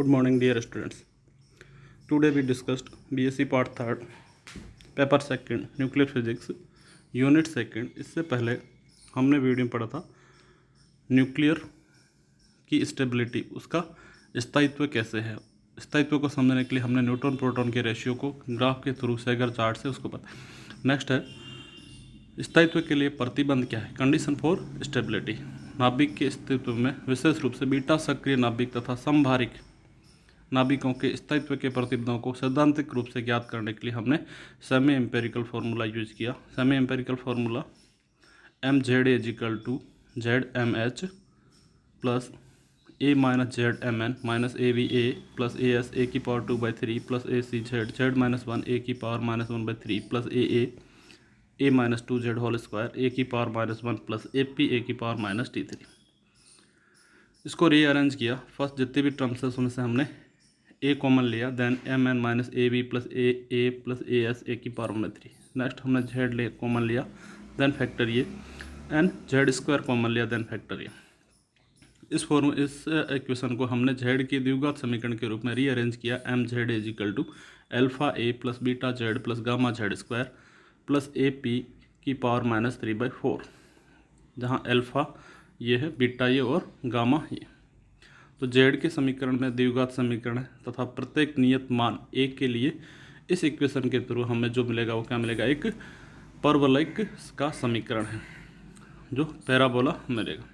Good morning, dear students. Today we discussed BSc Part 3rd, Paper 2nd, Nuclear Physics, Unit 2nd. इससे पहले हमने video में पढ़ा था न्यूक्लियर की स्टेबिलिटी, उसका स्थायित्व कैसे है। स्थायित्व को समझने के लिए हमने न्यूट्रॉन प्रोटॉन के रेशियो को ग्राफ के थ्रू सेगर चार्ट से उसको पता। नेक्स्ट है स्थायित्व के लिए प्रतिबंध क्या है, कंडीशन फॉर स्टेबिलिटी। नाभिक के अस्तित्व में विशेष रूप से बीटा सक्रिय नाभिक तथा समभारिक नाभिकों के स्थायित्व के प्रतिबंधों को सैद्धांतिक रूप से ज्ञात करने के लिए हमने सेमी एम्पेरिकल फार्मूला यूज किया। Semi empirical formula mz equal to zmh plus a minus Z M N minus A V A plus A S A की power 2/3 plus A C Z Z minus 1 A की power minus 1/3 plus A minus 2z whole square A की power minus 1 plus A P A की power minus t3। इसको rearrange किया। First जितने भी terms है उसमें से हमने ए कॉमन लिया, then M N minus A B plus A plus A S A की पावर में 3। नेक्स्ट हमने जेड ले कॉमन लिया, देन फैक्टर ये एंड जेड स्क्वायर कॉमन लिया, देन फैक्टर ये। इस इक्वेशन को हमने जेड के द्विघात समीकरण के रूप में रीअरेंज किया। M Z is equal to alpha A plus beta Z plus gamma Z square plus A P की पावर माइनस 3/4, जहाँ अल्फा ये है, बीटा ये और गामा ये। तो जेड के समीकरण में द्विघात समीकरण है तथा प्रत्येक नियत मान ए के लिए इस इक्वेशन के थ्रू हमें जो मिलेगा वो क्या मिलेगा, एक परवलयिक का समीकरण है जो पैराबोला मिलेगा।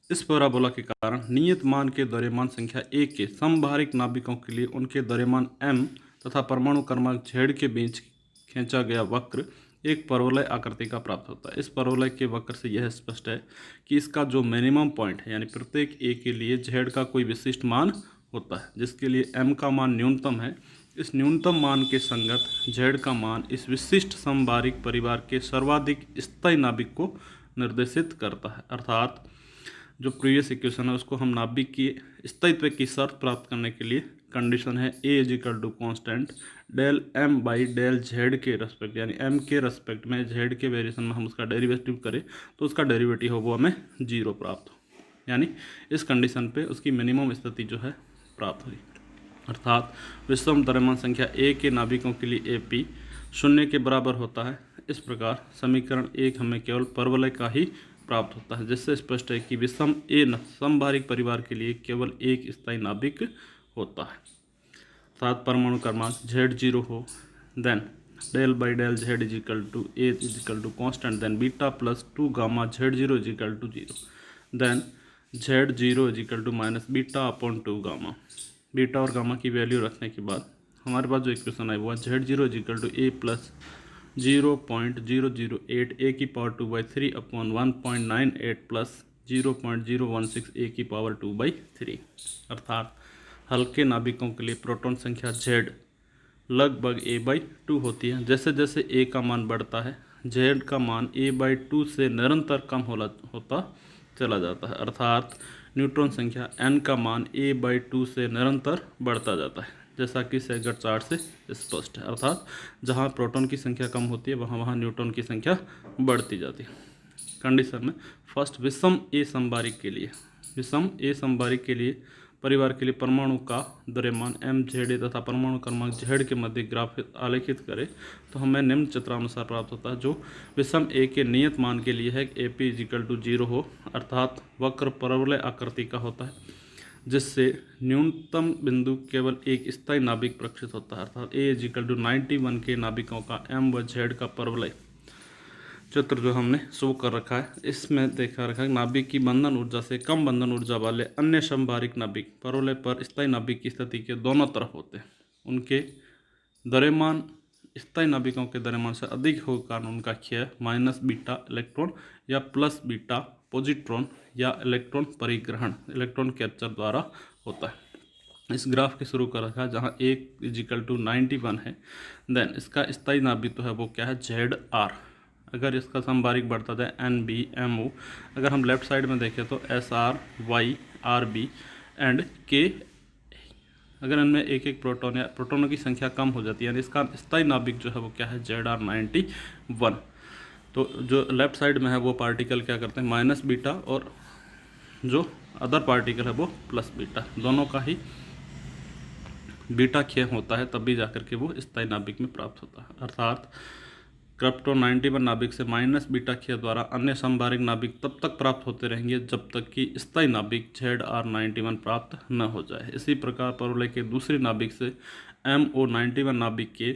इस पैराबोला के कारण नियत मान के द्रव्यमान संख्या ए के समभारिक नाभिकों के लिए उनके द्रव्यमान m तथा परमाणु क्रमांक z के बीच खींचा गया वक्र एक परवलय आकृति का प्राप्त होता है। इस परवलय के वक्र से यह स्पष्ट है कि इसका जो मिनिमम पॉइंट है, यानी प्रत्येक ए के लिए z का कोई विशिष्ट मान होता है जिसके लिए m का मान न्यूनतम है। इस न्यूनतम मान के संगत z का मान इस विशिष्ट समभारिक परिवार के सर्वाधिक स्थायी नाभिक को निर्देशित करता है। अर्थात जो प्रीवियस इक्वेशन है उसको हम नाभिक की स्थायित्व की शर्त प्राप्त करने के लिए कंडीशन है A is equal to constant del M by del Z के रेस्पेक्ट, यानी एम के रेस्पेक्ट में जेड के वेरिएशन में हम उसका डेरिवेटिव करें तो उसका डेरिवेटिव हो वो हमें 0 प्राप्त हो, यानी इस कंडीशन पे उसकी मिनिमम स्थिति जो है प्राप्त हुई। अर्थात विषम द्रव्यमान संख्या ए के नाभिकों के लिए ए पी 0 के बराबर होता है। इस प्रकार समीकरण 1 हमें केवल परवलय का ही प्राप्त होता है, जिससे स्पष्ट है कि विषम ए समभारिक परिवार के लिए केवल एक स्थायी नाभिक होता है। सात परमाणु क्रमांक Z0 हो, then del by del Z is equal to A is equal to constant, then beta plus 2 gamma Z0 is equal to 0, then Z0 is equal to minus beta upon 2 gamma. Beta और gamma की value रखने के बाद हमारे पास जो equation है वो है Z0 is equal to A plus 0.008 A की पावर 2/3 अपॉन 1.98 प्लस 0.016 ए की पावर 2/3। अर्थात हल्के नाभिकों के लिए प्रोटॉन संख्या Z लगभग a/2 होती है। जैसे जैसे a का मान बढ़ता है Z का मान a/2 से निरंतर कम होता चला जाता है। अर्थात न्यूट्रॉन संख्या n का मान a/2 से निरंतर बढ़ता जाता है, जैसा कि सेगर चार्ट से स्पष्ट है। अर्थात जहाँ प्रोटॉन की संख्या कम होती है वहाँ न्यूट्रॉन की संख्या बढ़ती जाती है। कंडीशन में फर्स्ट विषम ए समभारिक के लिए परिवार के लिए परमाणु का द्रव्यमान एम जेड ए तथा परमाणु क्रमांक जेड के मध्य ग्राफ आलेखित करें तो हमें निम्न चित्रानुसार प्राप्त होता है, जो विषम ए के नियत मान के लिए है ए पी इजिकल टू 0 हो, अर्थात वक्र परवलय आकृति का होता है, जिससे न्यूनतम बिंदु केवल एक स्थायी नाभिक प्रक्षित होता है। अर्थात ए इजिकल टू 91 के नाभिकों का एम व जेड का परवलय चित्र जो हमने शो कर रखा है, इसमें देखा रखा है नाभिक की बंधन ऊर्जा से कम बंधन ऊर्जा वाले अन्य समभारिक नाभिक परवलय पर स्थायी नाभिक की स्थिति के दोनों तरफ होते हैं। उनके द्रव्यमान स्थायी नाभिकों के द्रव्यमान से अधिक होने के कारण उनका क्षय माइनस बीटा इलेक्ट्रॉन या प्लस बीटा पॉजिट्रॉन या इलेक्ट्रॉन परिग्रहण इलेक्ट्रॉन कैप्चर द्वारा होता है। इस ग्राफ के शुरू कर रखा है जहाँ ए इजिकल टू 91 है, देन इसका स्थायी नाभिक तो है वो क्या है ZR। अगर इसका समभारिक बढ़ता जाए NBMO, अगर हम लेफ्ट साइड में देखें तो SR Y RB and K, अगर इनमें एक एक प्रोटॉन या प्रोटॉनों की संख्या कम हो जाती है, यानी इसका स्थायी नाभिक जो है वो क्या है ZR91। तो जो लेफ्ट साइड में है वो पार्टिकल क्या करते हैं, माइनस बीटा और जो अदर पार्टिकल है वो प्लस बीटा, दोनों का ही बीटा क्षय होता है, तब भी जाकर के वो स्थायी नाभिक में प्राप्त होता है। अर्थात क्रिप्टोन 91 नाभिक से माइनस बीटा क्षय द्वारा अन्य समभारिक नाभिक तब तक प्राप्त होते रहेंगे जब तक कि स्थायी नाभिक ZR91 प्राप्त न हो जाए। इसी प्रकार परवलय के दूसरी नाभिक से MO91 नाभिक के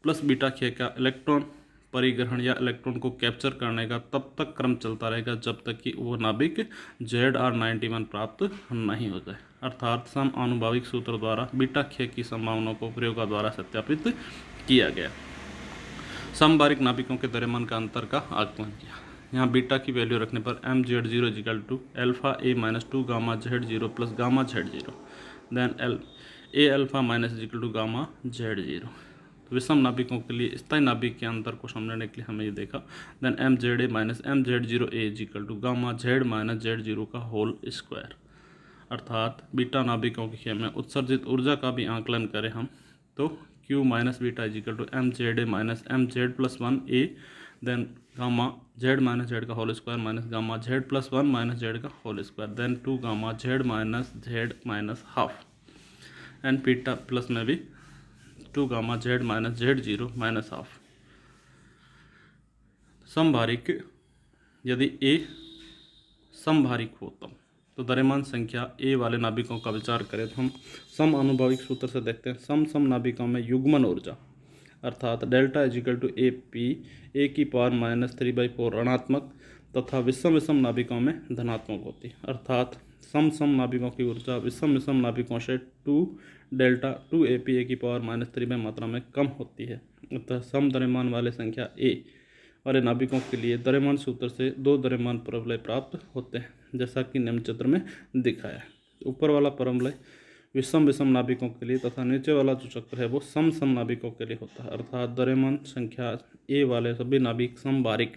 प्लस बीटा क्षय का इलेक्ट्रॉन परिग्रहण या इलेक्ट्रॉन को कैप्चर करने का तब तक क्रम चलता रहेगा जब तक कि वो नाभिक ZR91 प्राप्त नहीं हो जाए। अर्थात सम आनुभाविक सूत्र द्वारा बीटा क्षय की संभावना को प्रयोगों द्वारा सत्यापित किया गया। समभारिक नाभिकों के द्रव्यमान का अंतर का आकलन किया। यहाँ बीटा की वैल्यू रखने पर mz0 equal to alpha a minus 2 gamma z0 plus gamma z0, then a alpha minus equal to gamma z0। तो विषम नाभिकों के लिए स्थायी नाभिक के अंतर को समझने के लिए हमें ये देखा, then mza minus mz0a equal to gamma z minus z0 का होल स्क्वायर। अर्थात बीटा नाभिकों के खेल में उत्सर्जित ऊर्जा का भी आकलन करें हम तो Q minus beta is equal to mza minus mz plus 1a, then gamma z minus z का whole square minus gamma z plus 1 minus z का whole square, then 2 gamma z minus half, and beta plus में भी 2 gamma z minus z0 minus half. समभारिक यदि A समभारिक हो तो द्रव्यमान संख्या A वाले नाभिकों का विचार करें तो हम सम आनुभाविक सूत्र से देखते हैं। सम नाभिकों में युग्मन ऊर्जा अर्थात delta equal to AP a की पावर माइनस 3/4 ऋणात्मक तथा विषम नाभिकों में धनात्मक होती है। अर्थात सम नाभिकों की ऊर्जा विषम नाभिकों से 2 डेल्टा 2AP a की पावर माइनस 3 मात्रा में कम होती है। अतः सम द्रव्यमान वाले संख्या A वाले नाभिकों के लिए द्रव्यमान सूत्र से 2 द्रव्यमान परवलय प्राप्त होते हैं, जैसा कि निम्न चित्र में दिखाया है। ऊपर वाला परवलय विषम नाभिकों के लिए तथा नीचे वाला जो चक्र है वो सम नाभिकों के लिए होता है। अर्थात द्रव्यमान संख्या A वाले सभी नाभिक समभारिक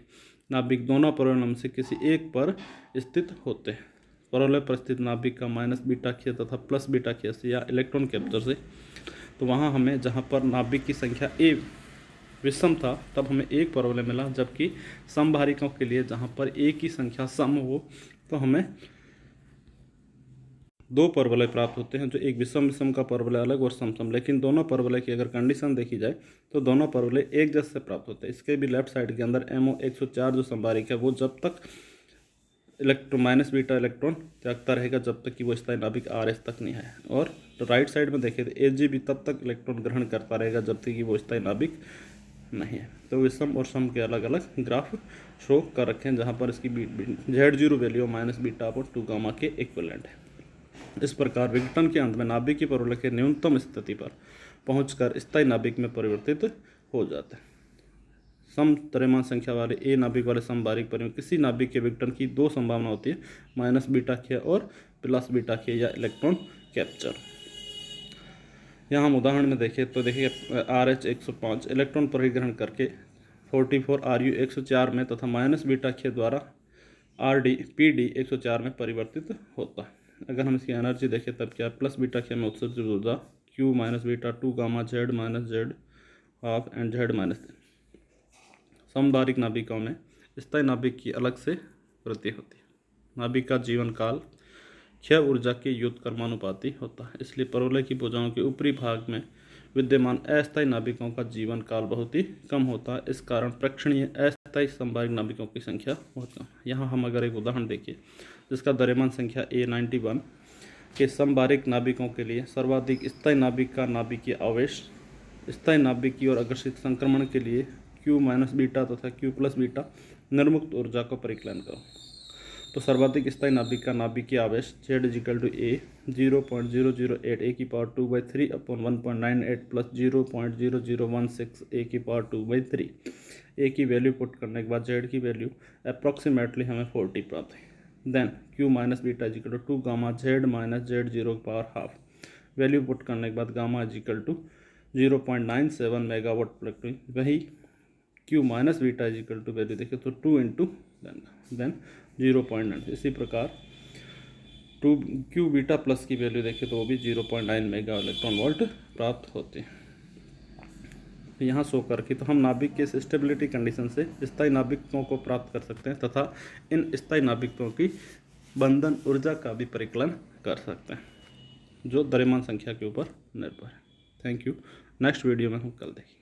नाभिक दोनों परवलय में से किसी एक पर स्थित होते हैं। परवलय पर स्थित नाभिक का माइनस बीटा क्षय तथा प्लस बीटा क्षय से या इलेक्ट्रॉन कैप्चर से, तो वहाँ हमें जहाँ पर नाभिक की संख्या A विषम था तब हमें एक परवलय मिला, जबकि समभारिकों के लिए जहाँ पर A की संख्या सम हो तो हमें 2 परवलय प्राप्त होते हैं, जो एक विषम का परवलय अलग और सम। लेकिन दोनों परवलय की अगर कंडीशन देखी जाए तो दोनों परवलय एक जैसे प्राप्त होते हैं। इसके भी लेफ्ट साइड के अंदर MO 104 जो समभारिक है वो जब तक इलेक्ट्रॉन माइनस बीटा इलेक्ट्रॉन त्यागता रहेगा जब तक कि वो स्थायी नाभिक RS तक नहीं है, और राइट साइड में देखें तो AG भी तब तक इलेक्ट्रॉन ग्रहण करता रहेगा जब तक कि वो स्थायी नाभिक नहीं है। तो विषम और सम के अलग अलग ग्राफ शो कर रखे हैं, जहाँ पर इसकी Z0 value minus beta upon 2 gamma के इक्विवेलेंट है। इस प्रकार विघटन के अंत में नाभिक की परवलय के न्यूनतम स्थिति पर पहुंचकर स्थायी नाभिक में परिवर्तित हो जाते हैं। सम द्रव्यमान संख्या वाले A नाभिक वाले समभारिक परिवर्तन किसी नाभिक के विघटन की 2 संभावना होती है, माइनस बीटा क्षय और प्लस बीटा क्षय या इलेक्ट्रॉन कैप्चर। यहाँ हम उदाहरण में देखें तो देखिए RH 105 इलेक्ट्रॉन परिग्रहण करके 44 RU 104 में तथा माइनस बीटा क्षय द्वारा PD 104 में परिवर्तित होता है। अगर हम इसकी एनर्जी देखें तब क्या प्लस बीटा क्षय में उत्सर्जित ऊर्जा Q minus beta 2 gamma Z minus Z half and Z minus. समभारिक नाभिकों में स्थायी नाभिक की अलग से वृद्धि होती है। नाभिक का जीवन काल क्षय ऊर्जा के व्युत्क्रमानुपाती होता है, इसलिए परवलय की भुजाओं के ऊपरी भाग में विद्यमान अस्थायी नाभिकों का जीवन काल बहुत ही कम होता है। इस कारण प्रेक्षणीय अस्थायी समभारिक नाभिकों की संख्या बहुत कम। यहाँ हम अगर एक उदाहरण देखिए जिसका द्रव्यमान संख्या A91 के समभारिक नाभिकों के लिए सर्वाधिक स्थायी नाभिक का नाभिकीय आवेश स्थायी नाभिक की ओर आकर्षित संक्रमण के लिए Q माइनस बीटा तथा Q प्लस बीटा निर्मुक्त ऊर्जा को परिकलन करो, तो सर्वाधिक स्थायी नाभिक का नाभिकीय आवेश Z is equal to A 0.008 a की पावर 2/3 अपॉन 1.98 प्लस 0.0016 a की पावर 2/3। A की वैल्यू पुट करने के बाद Z की वैल्यू अप्रॉक्सीमेटली हमें 40 प्राप्त है। Then Q minus beta is equal to 2 gamma Z minus Z0 की पावर हाफ। वैल्यू पुट करने के बाद gamma equal to 0.97 megawatt plus वही Q minus beta is equal to value देखें तो 2 इंटू देन 0.9। इसी प्रकार 2 Q बीटा प्लस की वैल्यू देखें तो वो भी 0.9 मेगा इलेक्ट्रॉन वोल्ट प्राप्त होते हैं। यहाँ शो करके तो हम नाभिक के स्टेबिलिटी कंडीशन से स्थायी नाभिकों को प्राप्त कर सकते हैं तथा इन स्थायी नाभिकों की बंधन ऊर्जा का भी परिकलन कर सकते हैं जो द्रव्यमान संख्या के ऊपर निर्भर है। Thank you. नेक्स्ट वीडियो में हम कल देखेंगे।